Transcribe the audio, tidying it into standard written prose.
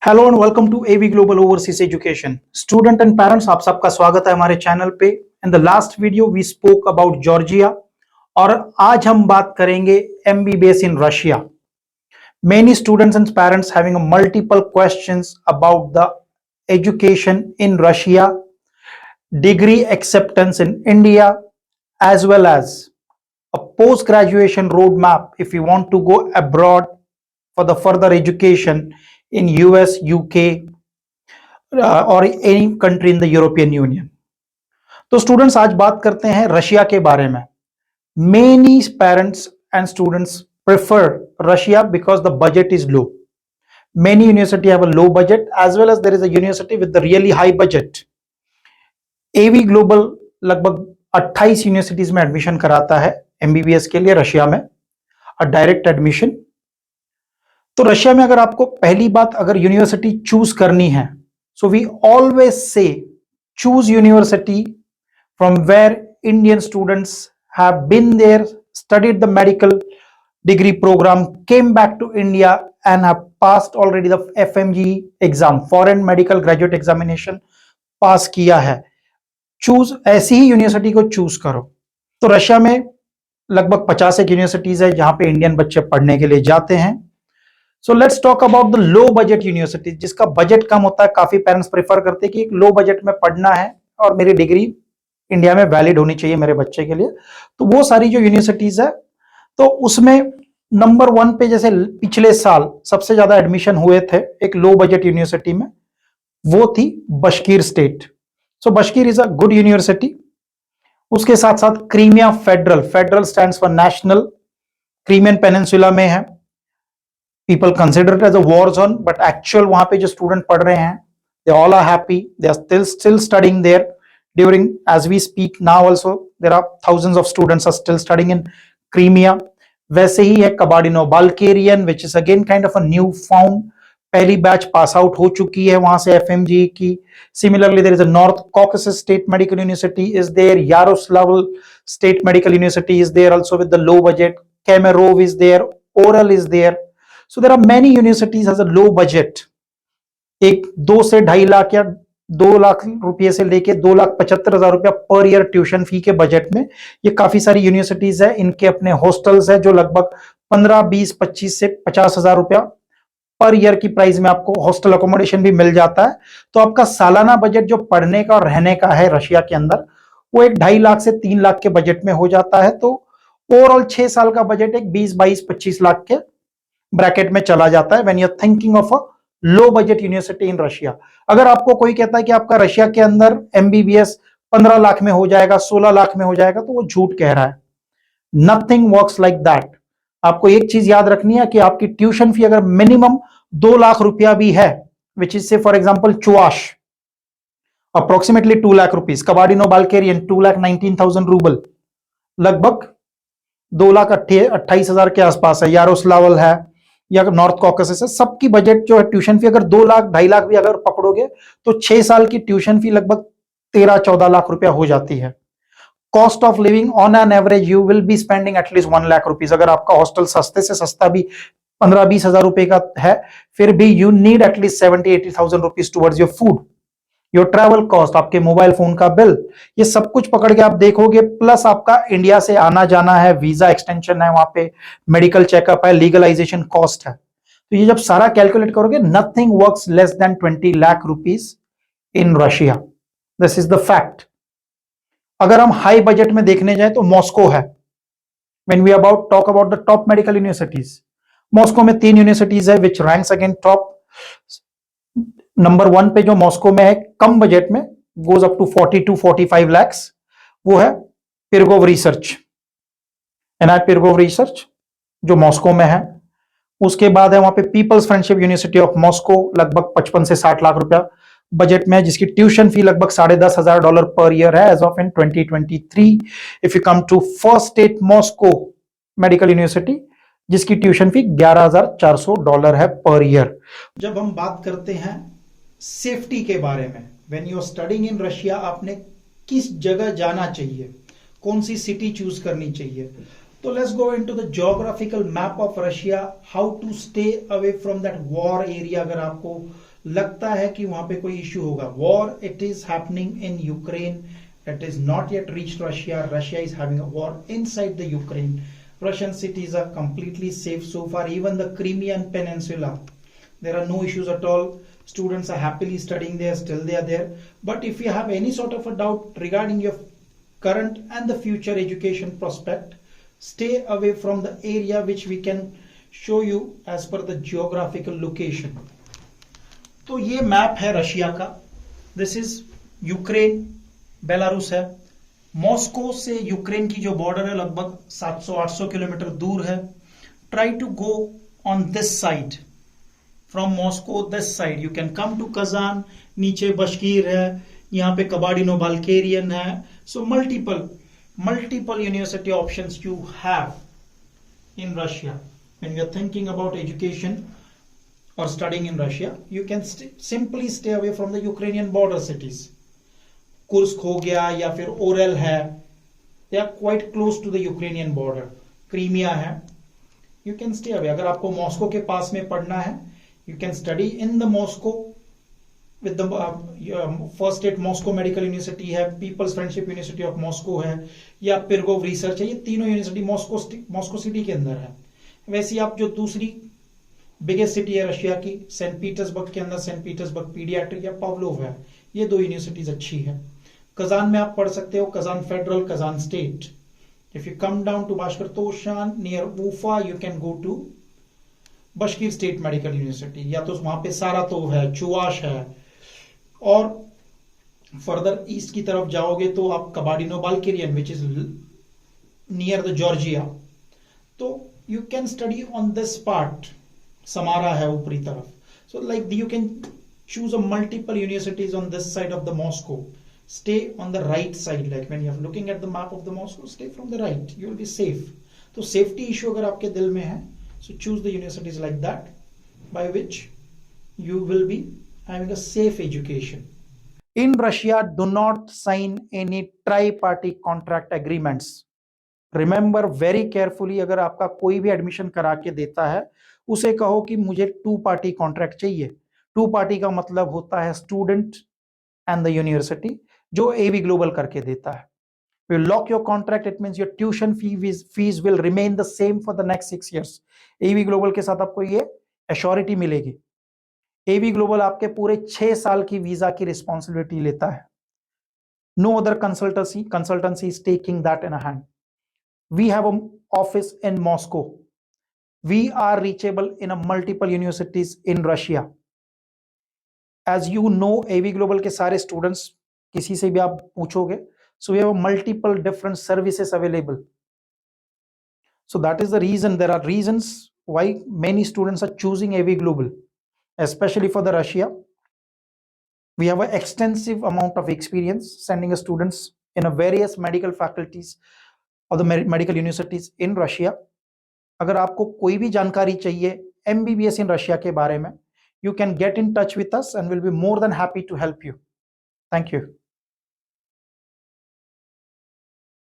Hello and welcome to AV global overseas education. Student and parents, आप सबका स्वागत है हमारे चैनल पे। In the last video we spoke about Georgia और आज हम बात करेंगे MBBS in Russia. Many students and parents having multiple questions about the education in Russia, degree acceptance in India, as well as a post graduation roadmap if you want to go abroad for the further education in US, UK, or any country in the European Union. तो students आज बात करते हैं Russia के बारे में। Many parents and students prefer Russia because the budget is low. Many university have a low budget as well as there is a university with the really high budget. AV Global लगभग 28 universities में admission कराता है MBBS के लिए Russia में, direct admission. तो Russia में अगर आपको पहली बात अगर यूनिवर्सिटी चूज करनी है, so we always say choose university from where Indian students have been there, studied the medical degree program, came back to India and have passed already the FMG exam, foreign medical graduate examination पास किया है। Choose ऐसी ही university को choose करो। तो Russia में लगभग 50 एक universities है जहां पे इंडियन बच्चे पढ़ने के लिए जाते हैं। So let's talk about the low budget university, जिसका बजट कम होता है। काफी पेरेंट्स प्रेफर करते हैं कि एक लो बजट में पढ़ना है और मेरी डिग्री इंडिया में वैलिड होनी चाहिए मेरे बच्चे के लिए। तो वो सारी जो यूनिवर्सिटीज है, तो उसमें नंबर 1 पे जैसे पिछले साल सबसे ज्यादा एडमिशन हुए थे एक लो बजट यूनिवर्सिटी में, वो थी Bashkir state. So Bashkir is a good university. उसके साथ साथ Crimea federal, federal stands for national, Crimean peninsula में है। People consider it as a war zone, but actual वहां पे जो स्टूडेंट पढ़ रहे हैं, they all are happy, they are still studying there during as we speak now also there are thousands of students are still studying in Crimea. वैसे ही है कबाडिनो Balkarian, which is again kind of a new found, पहली batch pass out हो चुकी है वहां से FMG की। Similarly there is a North Caucasus state medical university is there, Yaroslavl state medical university is there also with the low budget, Kemerovo is there, Orel is there. So there are many universities has a low budget. एक 2 से 2.5 लाख या 2 लाख रुपए से लेके 2,75,000 रुपया per year tuition fee के budget में ये काफी सारी यूनिवर्सिटीज है। इनके अपने हॉस्टल्स है जो लगभग 15, 20, 25 से 50,000 रुपया पर ईयर की प्राइस में आपको हॉस्टल अकोमोडेशन भी मिल जाता है। तो आपका सालाना बजट जो पढ़ने का और रहने का है रशिया के अंदर, वो एक 2.5 लाख से 3 लाख के बजट में हो जाता है। तो ओवरऑल 6 साल का बजट एक 20, 22, 25 लाख के ब्रैकेट में चला जाता है when you are thinking of a low budget university in Russia. अगर आपको कोई कहता है कि आपका रशिया के अंदर एमबीबीएस 15 लाख में हो जाएगा, 16 लाख में हो जाएगा, तो वो झूठ कह रहा है। Nothing works like that. आपको एक चीज याद रखनी है कि आपकी ट्यूशन फी अगर मिनिमम 2 लाख रुपया भी है, विच इज से for example Chuvash approximately 2 lakh rupees, Kabardino Balkarian 2,19,000 rouble, लगभग 2,28,000 के आसपास है। यारोस्लावल है या नॉर्थ कॉकेसस है, सबकी बजट जो है ट्यूशन फी अगर 2 लाख 2.5 लाख भी अगर पकड़ोगे तो 6 साल की ट्यूशन फी लगभग 13-14 लाख रुपया हो जाती है। Cost of living on an average you will be spending at least 1 lakh rupees. अगर आपका हॉस्टल सस्ते से सस्ता भी 15-20 हजार रुपए का है, फिर भी you need at least 70-80,000 rupees towards your food, your travel cost, आपके मोबाइल फोन का बिल, ये सब कुछ पकड़ के आप देखोगे। प्लस आपका इंडिया से आना जाना है, वीजा एक्सटेंशन है, वहां पे मेडिकल चेकअप है, लीगलाइजेशन कॉस्ट है। तो ये जब सारा कैलकुलेट करोगे, nothing works less than 20 lakh rupees in Russia. This is the fact. अगर हम हाई बजट में देखने जाए तो मॉस्को है। When we about talk about the top medical universities, Moscow में 3 यूनिवर्सिटीज है which ranks again top. Number 1 पे जो मॉस्को में है कम बजट में, goes up to 40 to 45 lakhs, वो है Pirogov research, N I Pirogov research जो मॉस्को में है। उसके बाद है वहां पे peoples friendship university of Moscow, लगभग 55 से 60 लाख रुपया बजट में है, जिसकी ट्यूशन फी लगभग $10,500 पर ईयर है as of in 2023। If you come to first state Moscow medical university, जिसकी ट्यूशन फी $11,400 है पर ईयर। जब हम बात करते हैं सेफ्टी के बारे में, when you are studying in Russia, आपने किस जगह जाना चाहिए, कौन सी सिटी चूज करनी चाहिए, तो let's go into the geographical map of Russia, how to stay away from that war area. अगर आपको लगता है कि वहां पे कोई इश्यू होगा। War it is happening in Ukraine, it is not yet reached Russia, Russia is having a war inside the Ukraine. Russian cities are completely safe so far, even the Crimean Peninsula. There are no issues at all. Students are happily studying there, still they are there. But if you have any sort of a doubt regarding your current and the future education prospect, stay away from the area which we can show you as per the geographical location. तो ये map है Russia का। This is Ukraine, Belarus है। Moscow से Ukraine की जो border है लगभग 700-800 किलोमीटर दूर है। Try to go on this side, from Moscow this side you can come to Kazan. नीचे बशकीर है, यहाँ पे कबाडिनो बाल्केरियन है। So multiple university options you have in Russia. When you are thinking about education or studying in Russia, you can simply stay away from the Ukrainian border cities. Kursk हो गया या फिर Aurel है, they are quite close to the Ukrainian border. Crimea है, you can stay away. अगर आपको Moscow के पास में पढ़ना है, you can study in the Moscow with the first state Moscow medical university है, peoples friendship university of Moscow है, या पिरगोव रिसर्च है। ये तीनों यूनिवर्सिटी मॉस्को सिटी के अंदर है। वैसे आप जो दूसरी बिगेस्ट सिटी है रशिया की, सेंट पीटर्सबर्ग के अंदर सेंट पीटर्सबर्ग पीडियाट्रिक या पवलोव है, ये दो यूनिवर्सिटीज अच्छी है। कजान में आप पढ़ सकते हो, Kazan federal, Kazan state. If you come down to Bashkortostan near Ufa, you can go to Bashkir state medical university, या तो वहां पे सारातोव है, चुवाश है। और फर्दर ईस्ट की तरफ जाओगे तो आप Kabardino Balkarian which is near the Georgia, तो you can study on this part. Samara है ऊपरी तरफ। So like you can choose a multiple universities on this side of the Moscow. Stay on the right side, like when you are looking at the map of the Moscow, stay from the right, you will be safe. तो safety issue अगर आपके दिल में है, so choose the universities like that, by which you will be having a safe education. In Russia, do not sign any tri-party contract agreements. Remember very carefully, अगर आपका कोई भी एडमिशन करा के देता है, उसे कहो कि मुझे 2 पार्टी कॉन्ट्रैक्ट चाहिए। 2 पार्टी का मतलब होता है स्टूडेंट एंड द यूनिवर्सिटी, जो एवी ग्लोबल करके देता है। You lock your contract, it means your tuition fees will remain the same for the next 6 years. AV Global के साथ आपको ये एश्योरिटी मिलेगी। AV Global आपके पूरे 6 साल की वीजा की रिस्पॉन्सिबिलिटी लेता है। No other consultancy is taking that in a hand. We have an office in Moscow. We are reachable in a multiple universities in Russia. As you know, AV Global के सारे students, किसी से भी आप पूछोगे, so we have multiple different services available. So that is the reason, there are reasons why many students are choosing AV Global, especially for the Russia. We have an extensive amount of experience sending students in a various medical faculties of the medical universities in Russia. अगर आपको कोई भी जानकारी चाहिए MBBS in Russia के बारे में, you can get in touch with us and we'll be more than happy to help you. Thank you.